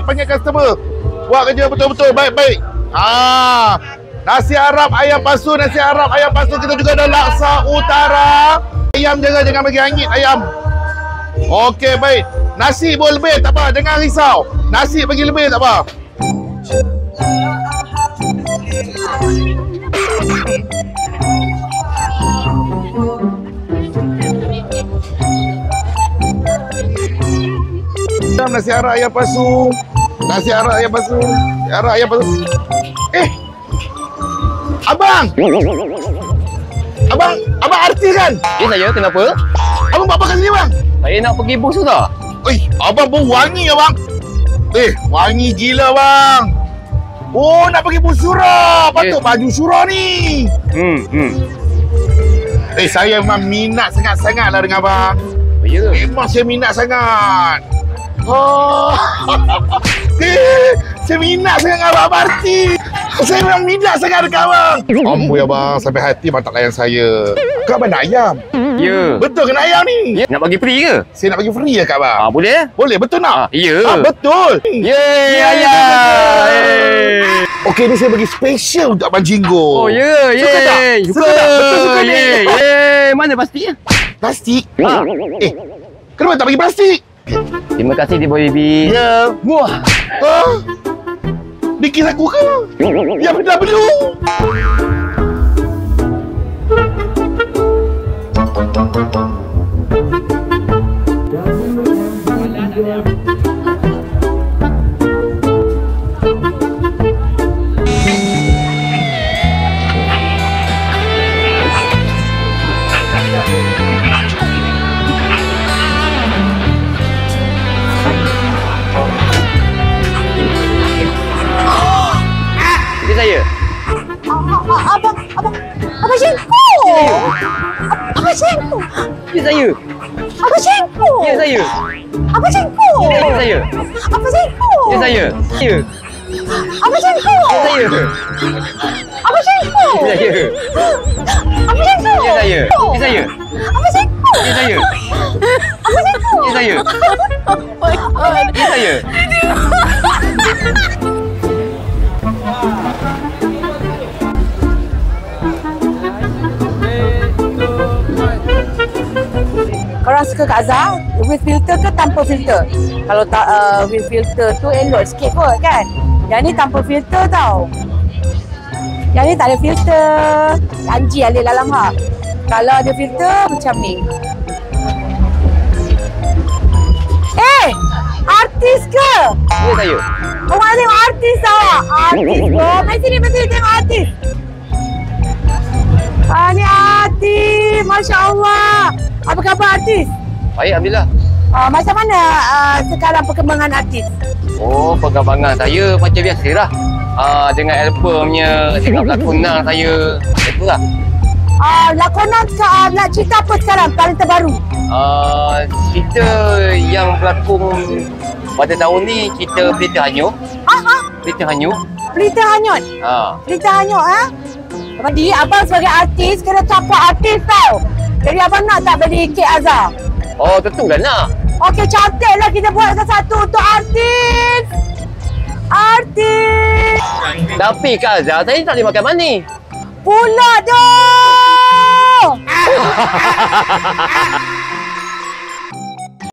Panggil customer. Buat kerja betul-betul. Baik-baik. Nasi Arab ayam pasu. Nasi Arab ayam pasu. Kita juga ada laksa utara. Ayam jangan bagi hangit ayam. Okey, baik. Nasi boleh lebih tak apa. Jangan risau. Nasi bagi lebih tak apa. Nasi Arab ayam pasu. Nasi Arab ayam pasu. Nasi Arab ayam pasu. Abang! Abang artis kan? Ya saya, kenapa? Abang buat apa kat sini bang? Saya nak pergi bus tu dah. Abang pun wangi ya bang. Wangi gila bang. Oh, nak pergi bus syurah. Patut baju syurah ni. Saya memang minat sangat-sangat lah dengan abang. Ya. Memang saya minat sangat. Saya minat sangat dengan abang artis. Saya memang minat sangat dengan abang. Ampun ya bang, sampai hati abang tak layan saya. Kau abang nak ayam? Ya. Betul ke nak ayam ni? Ya. Nak bagi free ke? Saya nak bagi free ya kat abang. Boleh? Boleh, betul nak? Ya. Betul. Yeay, ayam. Okey, ni saya bagi special untuk abang Jinggo. Oh, ya. Suka tak? Suka. Betul suka ni. Yeay. Mana plastiknya? Plastik? Kenapa tak bagi plastik? Terima kasih, Tiba Bibi. Ya. Wah. Dikis aku ke? Ya, benar perlu. Saya. Abang Syengku. Abang Syengku. Ya saya. Abang Syengku. Ya saya. Abang Syengku. Ya saya. Abang Syengku. Ya saya. Ya. Abang Syengku. Ya saya. Abang Syengku. Ya saya. Abang Syengku. Ya saya. Ya saya. Abang Syengku. Ya saya. Abang Syengku. Ya saya. Oh my God. Ya saya. Korang suka Kak Azhar with filter ke tanpa filter? Kalau tak with filter tu elok sikit kot kan. Yang ni tanpa filter tau. Yang ni tak ada filter. Janji Alif Lalang ha. Kalau ada filter macam ni. Artis ke? Ya saya. Orang tengok artis tau. Artis. Oh, mari sini tengok artis. Ni artis. Masya Allah. Apa khabar artis? Baik, alhamdulillah. Macam mana sekarang perkembangan artis? Oh, perkembangan saya macam biasalah. Dengan albumnya, dengan lakonan saya. Itulah. Lakonan nak cerita apa sekarang paling terbaru? Cerita yang berlakon pada tahun ni, cerita Pelita Hanyut. Pelita Hanyut. Pelita Hanyut? Pelita Hanyut, Jadi, abang sebagai artis kena capak artis tau. Jadi, abang nak tak beli kek Azhar? Oh, tentulah nak. Okey, cantiklah kita buat satu-satu untuk artis. Artis. Tapi Kak Azhar, saya tak boleh makan manis. Pula dong.